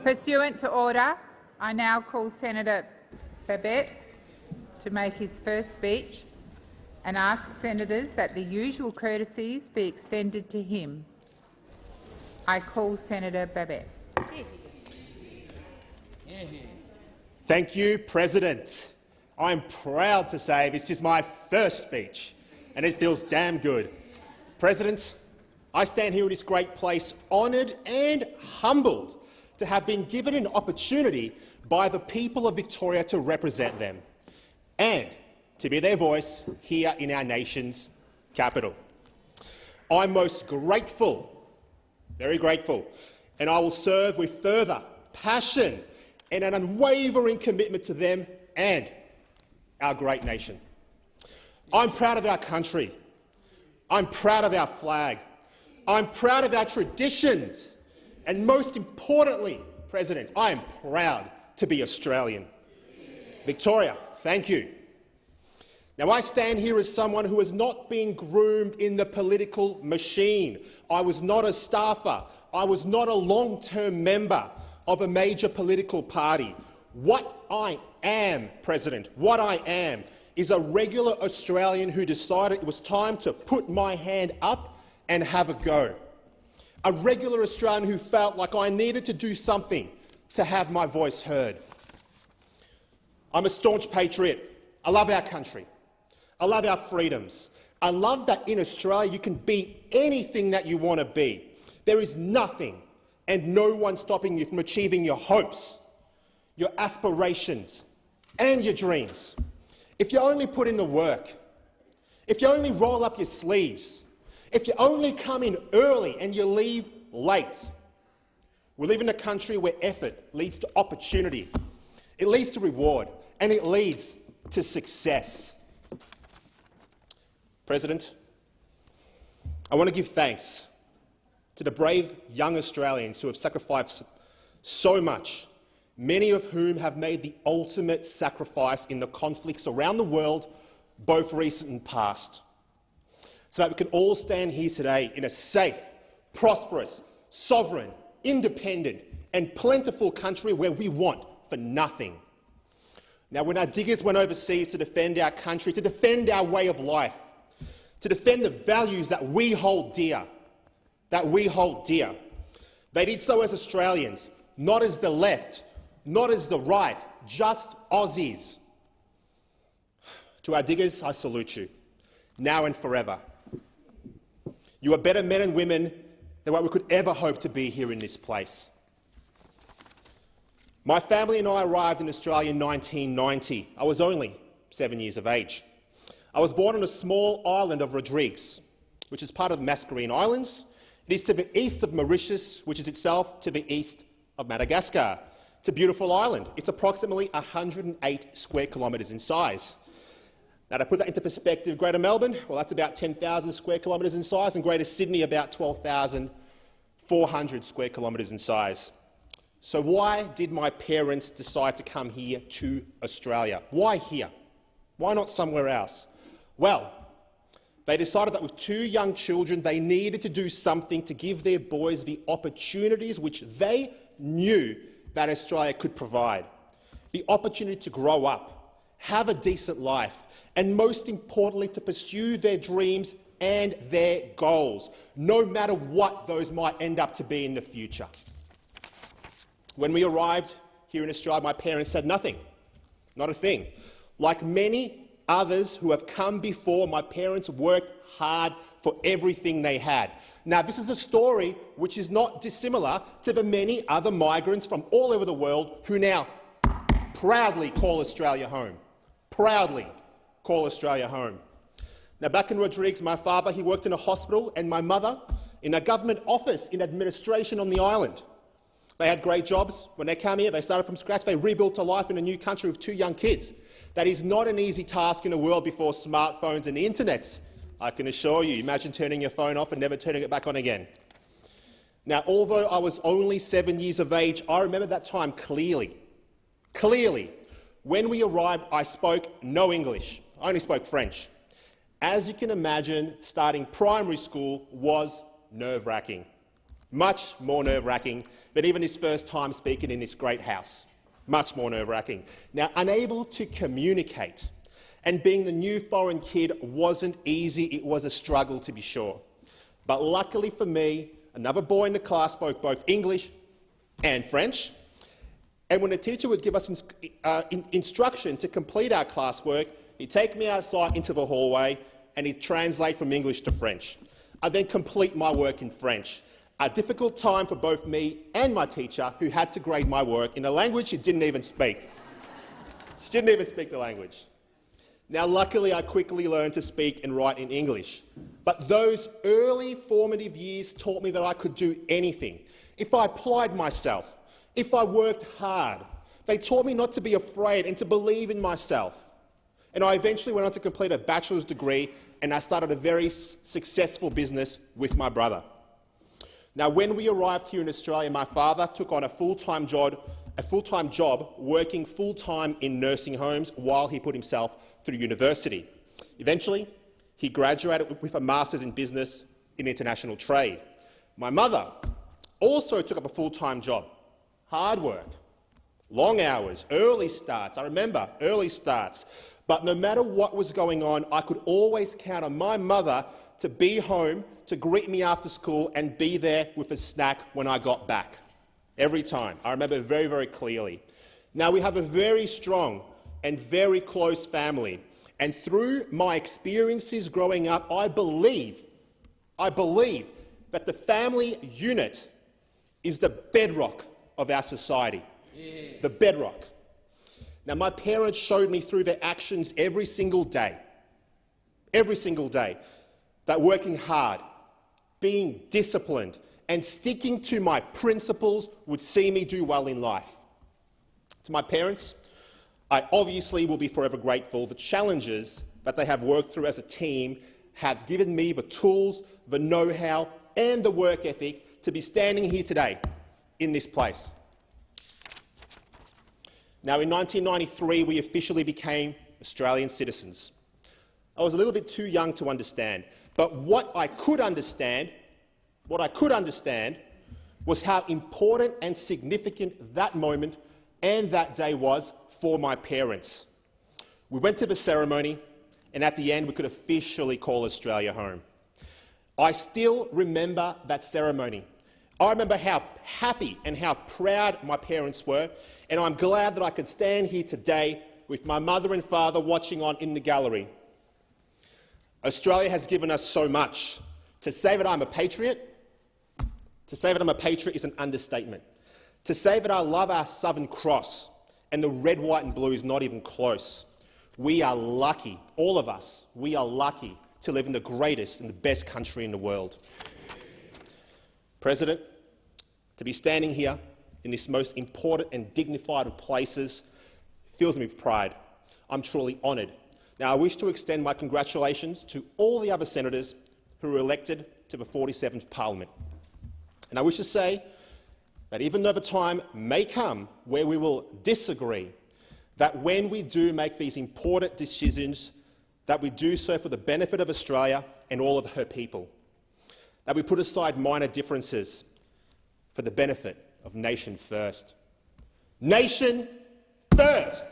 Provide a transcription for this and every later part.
Pursuant to order, I now call Senator Babet to make his first speech and ask senators that the usual courtesies be extended to him. I call Senator Babet. Thank you, President. I'm proud to say this is my first speech, and it feels damn good. President, I stand here in this great place honoured and humbled to have been given an opportunity by the people of Victoria to represent them and to be their voice here in our nation's capital. I'm most grateful, very grateful, and I will serve with further passion and an unwavering commitment to them and our great nation. I'm proud of our country. I'm proud of our flag. I'm proud of our traditions. And most importantly, President, I am proud to be Australian. Victoria, thank you. Now, I stand here as someone who has not been groomed in the political machine. I was not a staffer. I was not a long-term member of a major political party. What I am, President, what I am, is a regular Australian who decided it was time to put my hand up and have a go. A regular Australian who felt like I needed to do something to have my voice heard. I'm a staunch patriot. I love our country. I love our freedoms. I love that in Australia you can be anything that you want to be. There is nothing and no one stopping you from achieving your hopes, your aspirations and your dreams. If you only put in the work, if you only roll up your sleeves, if you only come in early and you leave late. We live in a country where effort leads to opportunity, it leads to reward, and it leads to success. President, I want to give thanks to the brave young Australians who have sacrificed so much, many of whom have made the ultimate sacrifice in the conflicts around the world, both recent and past, so that we can all stand here today in a safe, prosperous, sovereign, independent and plentiful country where we want for nothing. Now, when our diggers went overseas to defend our country, to defend our way of life, to defend the values that we hold dear, they did so as Australians, not as the left, not as the right, just Aussies. To our diggers, I salute you, now and forever. You are better men and women than what we could ever hope to be here in this place. My family and I arrived in Australia in 1990. I was only 7 years of age. I was born on a small island of Rodrigues, which is part of the Mascarene Islands. It is to the east of Mauritius, which is itself to the east of Madagascar. It's a beautiful island. It's approximately 108 square kilometres in size. Now, to put that into perspective, Greater Melbourne, well, that's about 10,000 square kilometres in size, and Greater Sydney about 12,400 square kilometres in size. So why did my parents decide to come here to Australia? Why here? Why not somewhere else? Well, they decided that with 2 young children, they needed to do something to give their boys the opportunities which they knew that Australia could provide. The opportunity to grow up, have a decent life, and most importantly, to pursue their dreams and their goals, no matter what those might end up to be in the future. When we arrived here in Australia, my parents said nothing, not a thing. Like many others who have come before, my parents worked hard for everything they had. Now, this is a story which is not dissimilar to the many other migrants from all over the world who now proudly call Australia home. Proudly call Australia home. Now, back in Rodrigues, my father, he worked in a hospital, and my mother in a government office in administration on the island. They had great jobs. When they came here, they started from scratch. They rebuilt a life in a new country with 2 young kids. That is not an easy task in a world before smartphones and the internet, I can assure you. Imagine turning your phone off and never turning it back on again. Now, although I was only 7 years of age, I remember that time clearly. Clearly. When we arrived, I spoke no English. I only spoke French. As you can imagine, starting primary school was nerve-wracking. Much more nerve-wracking than even his first time speaking in this great house. Much more nerve-wracking. Now, unable to communicate and being the new foreign kid wasn't easy. It was a struggle, to be sure. But luckily for me, another boy in the class spoke both English and French. And when the teacher would give us instruction to complete our classwork, he'd take me outside into the hallway and he'd translate from English to French. I'd then complete my work in French. A difficult time for both me and my teacher, who had to grade my work in a language she didn't even speak. She didn't even speak the language. Now, luckily, I quickly learned to speak and write in English. But those early formative years taught me that I could do anything if I applied myself, if I worked hard. They taught me not to be afraid and to believe in myself. And I eventually went on to complete a bachelor's degree, and I started a very successful business with my brother. Now, when we arrived here in Australia, my father took on a full-time job working full-time in nursing homes while he put himself through university. Eventually, he graduated with a master's in business in international trade. My mother also took up a full-time job. Hard work, long hours, early starts. I remember early starts. But no matter what was going on, I could always count on my mother to be home, to greet me after school and be there with a snack when I got back. Every time. I remember it very, very clearly. Now, we have a very strong and very close family. And through my experiences growing up, I believe that the family unit is the bedrock of our society. Yeah. The bedrock. Now, my parents showed me through their actions every single day, that working hard, being disciplined, and sticking to my principles would see me do well in life. To my parents, I obviously will be forever grateful. The challenges that they have worked through as a team have given me the tools, the know-how, and the work ethic to be standing here today in this place. Now, in 1993, we officially became Australian citizens. I was a little bit too young to understand, but what I could understand was how important and significant that moment and that day was for my parents. We went to the ceremony, and at the end we could officially call Australia home. I still remember that ceremony. I remember how happy and how proud my parents were, and I'm glad that I can stand here today with my mother and father watching on in the gallery. Australia has given us so much. To say that I'm a patriot is an understatement. To say that I love our Southern Cross and the red, white and blue is not even close. We are lucky, all of us, we are lucky to live in the greatest and the best country in the world. President, to be standing here in this most important and dignified of places fills me with pride. I'm truly honoured. Now, I wish to extend my congratulations to all the other senators who were elected to the 47th Parliament. And I wish to say that even though the time may come where we will disagree, that when we do make these important decisions, that we do so for the benefit of Australia and all of her people. That we put aside minor differences for the benefit of nation first. Nation first!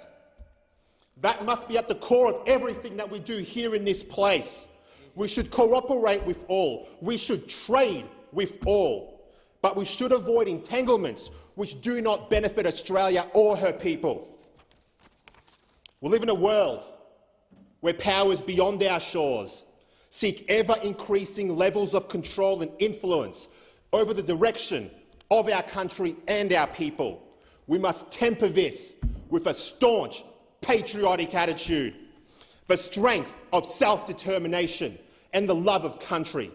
That must be at the core of everything that we do here in this place. We should cooperate with all. We should trade with all. But we should avoid entanglements which do not benefit Australia or her people. We live in a world where powers beyond our shores seek ever-increasing levels of control and influence over the direction of our country and our people. We must temper this with a staunch, patriotic attitude, the strength of self-determination and the love of country.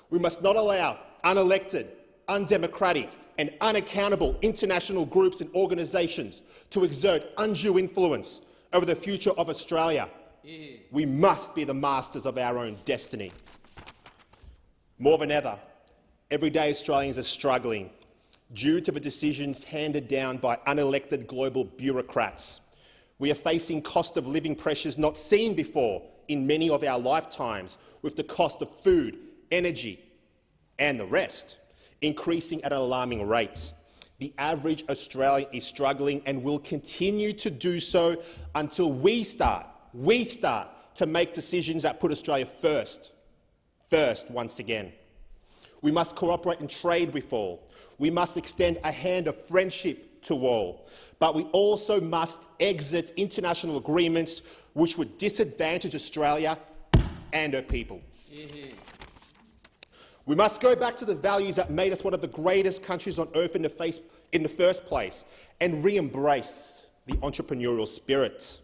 We must not allow unelected, undemocratic and unaccountable international groups and organisations to exert undue influence over the future of Australia. Yeah. We must be the masters of our own destiny. More than ever, everyday Australians are struggling due to the decisions handed down by unelected global bureaucrats. We are facing cost of living pressures not seen before in many of our lifetimes, with the cost of food, energy and the rest. increasing at an alarming rate. The average Australian is struggling and will continue to do so until we start to make decisions that put Australia first once again. We must cooperate and trade with all. We must extend a hand of friendship to all. But we also must exit international agreements which would disadvantage Australia and her people. We must go back to the values that made us one of the greatest countries on earth in the first place and re-embrace the entrepreneurial spirit,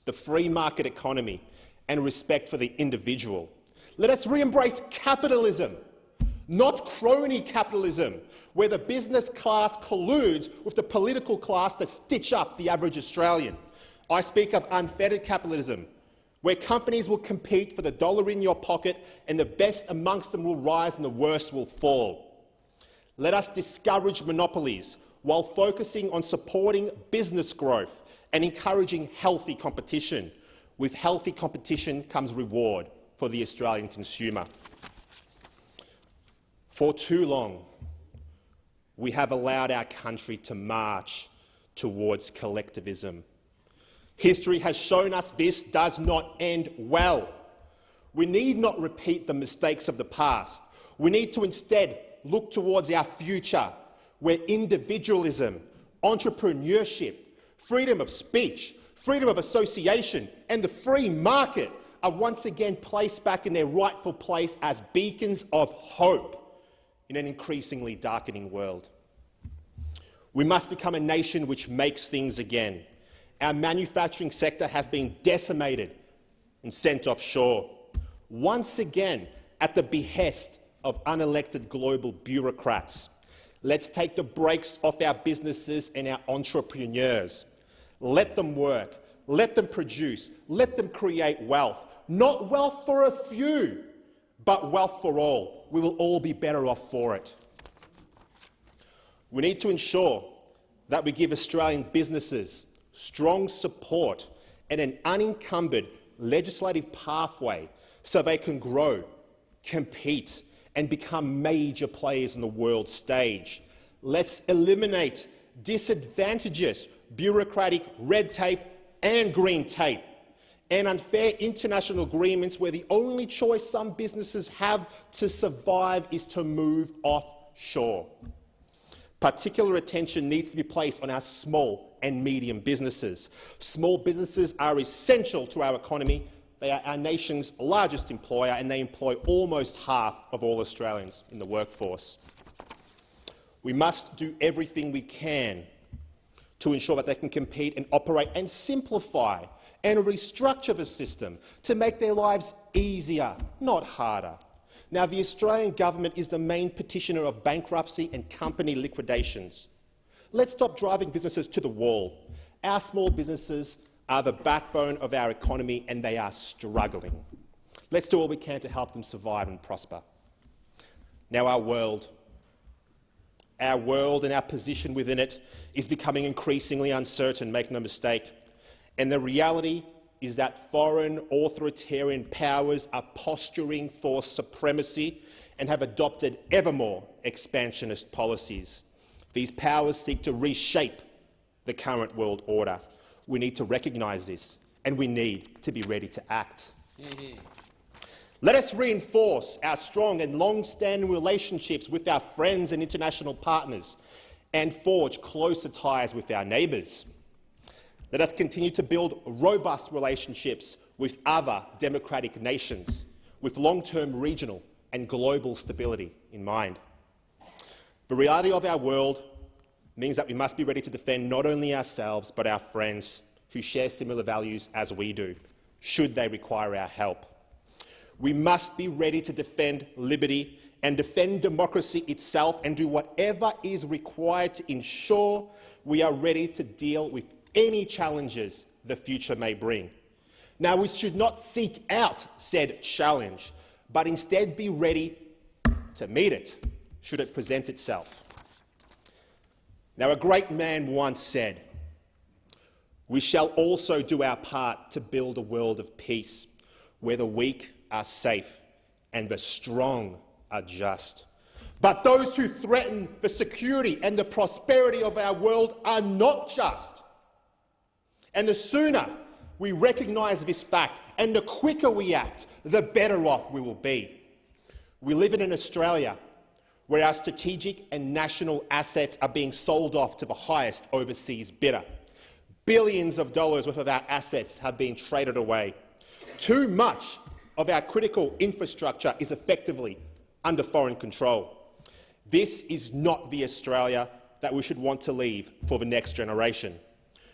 the free market economy and respect for the individual. Let us re-embrace capitalism, not crony capitalism, where the business class colludes with the political class to stitch up the average Australian. I speak of unfettered capitalism, where companies will compete for the dollar in your pocket and the best amongst them will rise and the worst will fall. Let us discourage monopolies while focusing on supporting business growth and encouraging healthy competition. With healthy competition comes reward for the Australian consumer. For too long, we have allowed our country to march towards collectivism. History has shown us this does not end well. We need not repeat the mistakes of the past. We need to instead look towards our future, where individualism, entrepreneurship, freedom of speech, freedom of association and the free market are once again placed back in their rightful place as beacons of hope in an increasingly darkening world. We must become a nation which makes things again. Our manufacturing sector has been decimated and sent offshore, once again at the behest of unelected global bureaucrats. Let's take the brakes off our businesses and our entrepreneurs. Let them work, let them produce, let them create wealth. Not wealth for a few, but wealth for all. We will all be better off for it. We need to ensure that we give Australian businesses strong support and an unencumbered legislative pathway so they can grow, compete and become major players on the world stage. Let's eliminate disadvantageous bureaucratic red tape and green tape and unfair international agreements where the only choice some businesses have to survive is to move offshore. Particular attention needs to be placed on our small and medium businesses. Small businesses are essential to our economy. They are our nation's largest employer and they employ almost half of all Australians in the workforce. We must do everything we can to ensure that they can compete and operate and simplify and restructure the system to make their lives easier, not harder. Now, the Australian government is the main petitioner of bankruptcy and company liquidations. Let's stop driving businesses to the wall. Our small businesses are the backbone of our economy and they are struggling. Let's do all we can to help them survive and prosper. Now, our world and our position within it is becoming increasingly uncertain, make no mistake. And the reality is that foreign authoritarian powers are posturing for supremacy and have adopted ever more expansionist policies. These powers seek to reshape the current world order. We need to recognise this, and we need to be ready to act. Let us reinforce our strong and long-standing relationships with our friends and international partners and forge closer ties with our neighbours. Let us continue to build robust relationships with other democratic nations, with long-term regional and global stability in mind. The reality of our world means that we must be ready to defend not only ourselves but our friends who share similar values as we do, should they require our help. We must be ready to defend liberty and defend democracy itself and do whatever is required to ensure we are ready to deal with any challenges the future may bring. Now, we should not seek out said challenge, but instead be ready to meet it, should it present itself. Now, a great man once said, "We shall also do our part to build a world of peace, where the weak are safe and the strong are just." But those who threaten the security and the prosperity of our world are not just. And the sooner we recognise this fact and the quicker we act, the better off we will be. We live in an Australia where our strategic and national assets are being sold off to the highest overseas bidder. Billions of dollars worth of our assets have been traded away. Too much of our critical infrastructure is effectively under foreign control. This is not the Australia that we should want to leave for the next generation,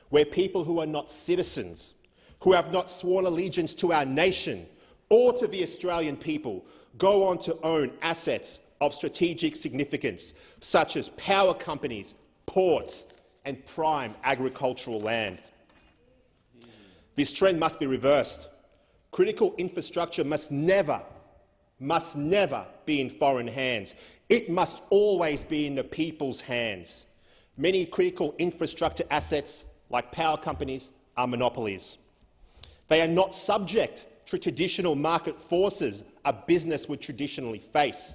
where people who are not citizens, who have not sworn allegiance to our nation or to the Australian people, go on to own assets of strategic significance, such as power companies, ports and prime agricultural land. This trend must be reversed. Critical infrastructure must never be in foreign hands. It must always be in the people's hands. Many critical infrastructure assets, like power companies, are monopolies. They are not subject to traditional market forces a business would traditionally face.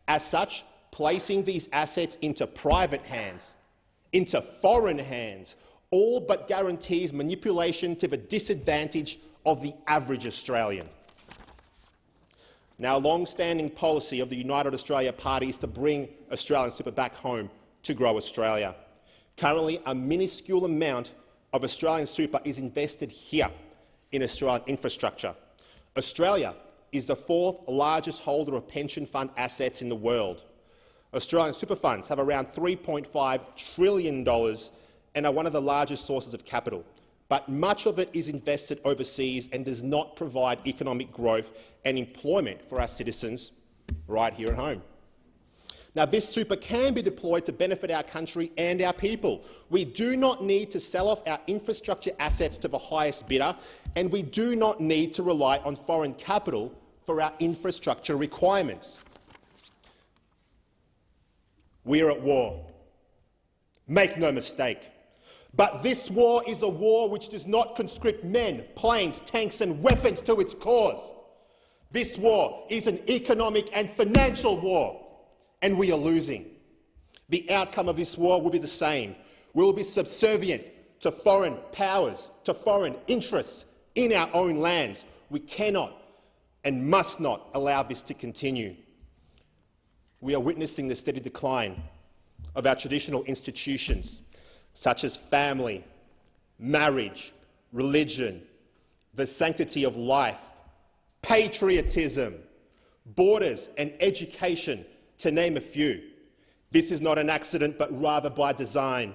As such, placing these assets into private hands, into foreign hands, all but guarantees manipulation to the disadvantage of the average Australian. Now, a long-standing policy of the United Australia Party is to bring Australian super back home to grow Australia. Currently, a minuscule amount of Australian super is invested here in Australian infrastructure. Australia is the fourth largest holder of pension fund assets in the world. Australian super funds have around $3.5 trillion and are one of the largest sources of capital. But much of it is invested overseas and does not provide economic growth and employment for our citizens right here at home. Now, this super can be deployed to benefit our country and our people. We do not need to sell off our infrastructure assets to the highest bidder, and we do not need to rely on foreign capital for our infrastructure requirements. We are at war. Make no mistake. But this war is a war which does not conscript men, planes, tanks and weapons to its cause. This war is an economic and financial war, and we are losing. The outcome of this war will be the same. We will be subservient to foreign powers, to foreign interests in our own lands. We cannot and must not allow this to continue. We are witnessing the steady decline of our traditional institutions, such as family, marriage, religion, the sanctity of life, patriotism, borders and education, to name a few. This is not an accident, but rather by design.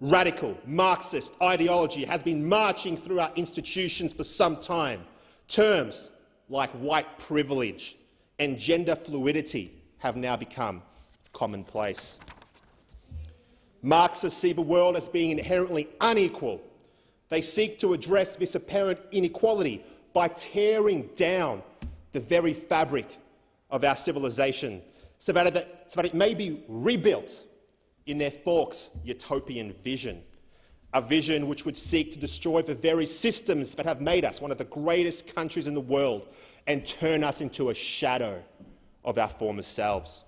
Radical Marxist ideology has been marching through our institutions for some time. Terms like white privilege and gender fluidity have now become commonplace. Marxists see the world as being inherently unequal. They seek to address this apparent inequality by tearing down the very fabric of our civilization so that it may be rebuilt in their Fawkes utopian vision, a vision which would seek to destroy the very systems that have made us one of the greatest countries in the world and turn us into a shadow of our former selves.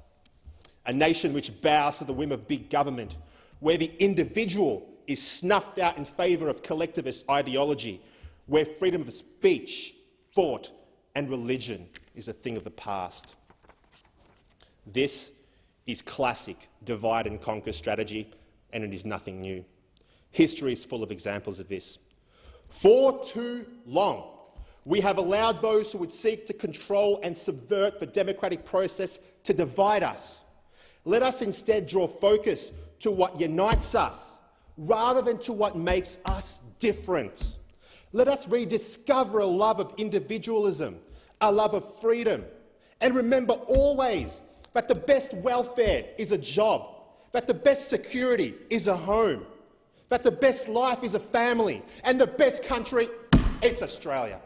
A nation which bows to the whim of big government, where the individual is snuffed out in favour of collectivist ideology, where freedom of speech, thought and religion is a thing of the past. This is classic divide and conquer strategy, and it is nothing new. History is full of examples of this. For too long, we have allowed those who would seek to control and subvert the democratic process to divide us. Let us instead draw focus to what unites us, rather than to what makes us different. Let us rediscover a love of individualism, a love of freedom, and remember always that the best welfare is a job, that the best security is a home, that the best life is a family, and the best country, it's Australia.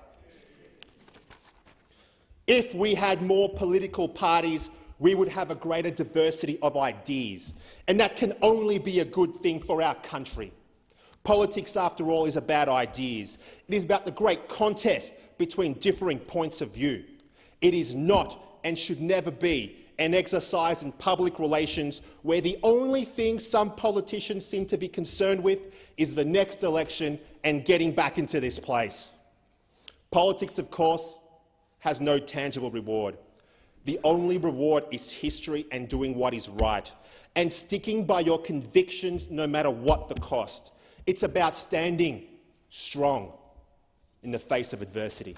If we had more political parties, we would have a greater diversity of ideas, and that can only be a good thing for our country. Politics, after all, is about ideas. It is about the great contest between differing points of view. It is not and should never be and exercised in public relations where the only thing some politicians seem to be concerned with is the next election and getting back into this place. Politics, of course, has no tangible reward. The only reward is history and doing what is right, and sticking by your convictions no matter what the cost. It's about standing strong in the face of adversity.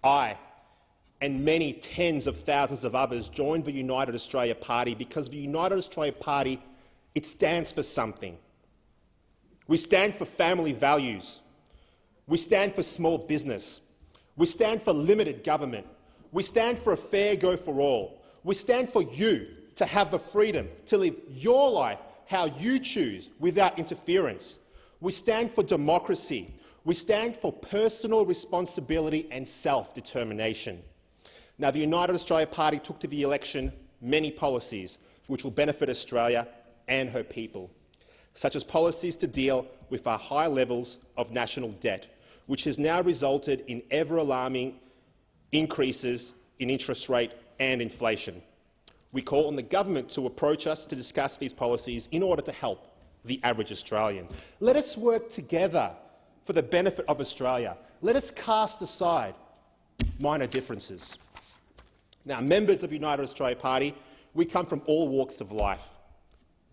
I and many tens of thousands of others joined the United Australia Party because the United Australia Party, it stands for something. We stand for family values. We stand for small business. We stand for limited government. We stand for a fair go for all. We stand for you to have the freedom to live your life how you choose without interference. We stand for democracy. We stand for personal responsibility and self-determination. Now, the United Australia Party took to the election many policies which will benefit Australia and her people, such as policies to deal with our high levels of national debt, which has now resulted in ever-alarming increases in interest rate and inflation. We call on the government to approach us to discuss these policies in order to help the average Australian. Let us work together for the benefit of Australia. Let us cast aside minor differences. Now, members of the United Australia Party, we come from all walks of life.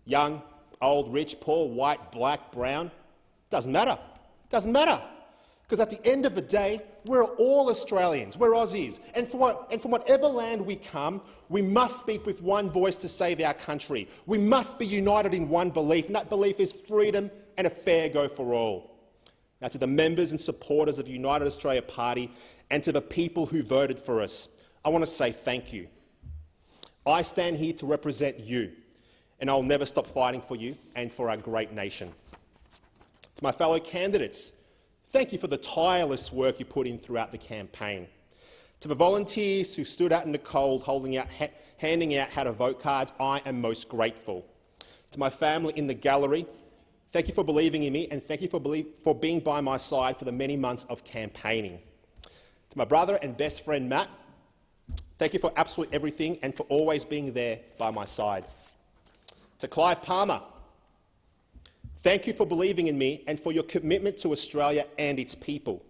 Young, old, rich, poor, white, black, brown. Doesn't matter. Doesn't matter. Because at the end of the day, we're all Australians, we're Aussies, and from whatever land we come, we must speak with one voice to save our country. We must be united in one belief, and that belief is freedom and a fair go for all. Now, to the members and supporters of the United Australia Party and to the people who voted for us, I want to say thank you. I stand here to represent you, and I'll never stop fighting for you and for our great nation. To my fellow candidates, thank you for the tireless work you put in throughout the campaign. To the volunteers who stood out in the cold handing out how-to-vote cards, I am most grateful. To my family in the gallery, thank you for believing in me and thank you for being by my side for the many months of campaigning. To my brother and best friend Matt, thank you for absolutely everything and for always being there by my side. To Clive Palmer, thank you for believing in me and for your commitment to Australia and its people.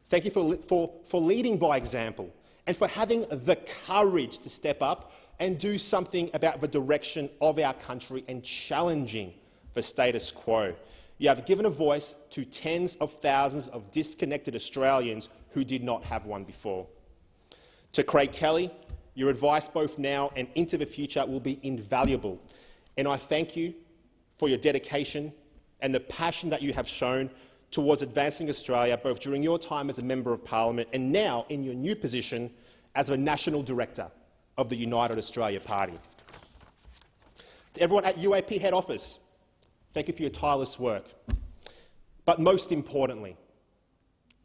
Thank you for leading by example and for having the courage to step up and do something about the direction of our country and challenging the status quo. You have given a voice to tens of thousands of disconnected Australians who did not have one before. To Craig Kelly, your advice both now and into the future will be invaluable, and I thank you for your dedication and the passion that you have shown towards advancing Australia, both during your time as a Member of Parliament and now in your new position as the National Director of the United Australia Party. To everyone at UAP head office, thank you for your tireless work. But most importantly,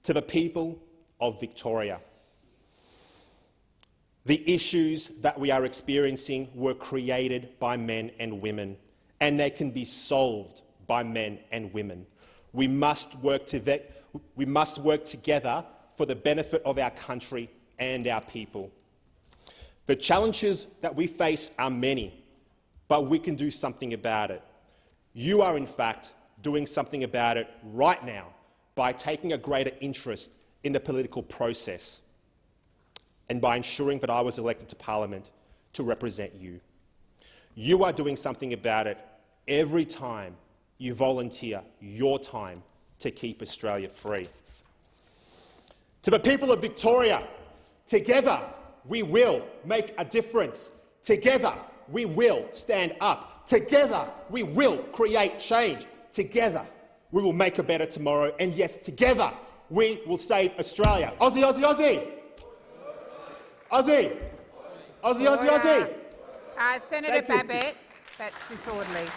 to the people of Victoria, the issues that we are experiencing were created by men and women, and they can be solved by men and women. We must work together for the benefit of our country and our people. The challenges that we face are many, but we can do something about it. You are, in fact, doing something about it right now by taking a greater interest in the political process and by ensuring that I was elected to Parliament to represent you. You are doing something about it every time you volunteer your time to keep Australia free. To the people of Victoria, together we will make a difference. Together we will stand up. Together we will create change. Together we will make a better tomorrow. And yes, together we will save Australia. Aussie, Aussie, Aussie! Aussie! Aussie, Aussie, Aussie! Senator Babet, that's disorderly.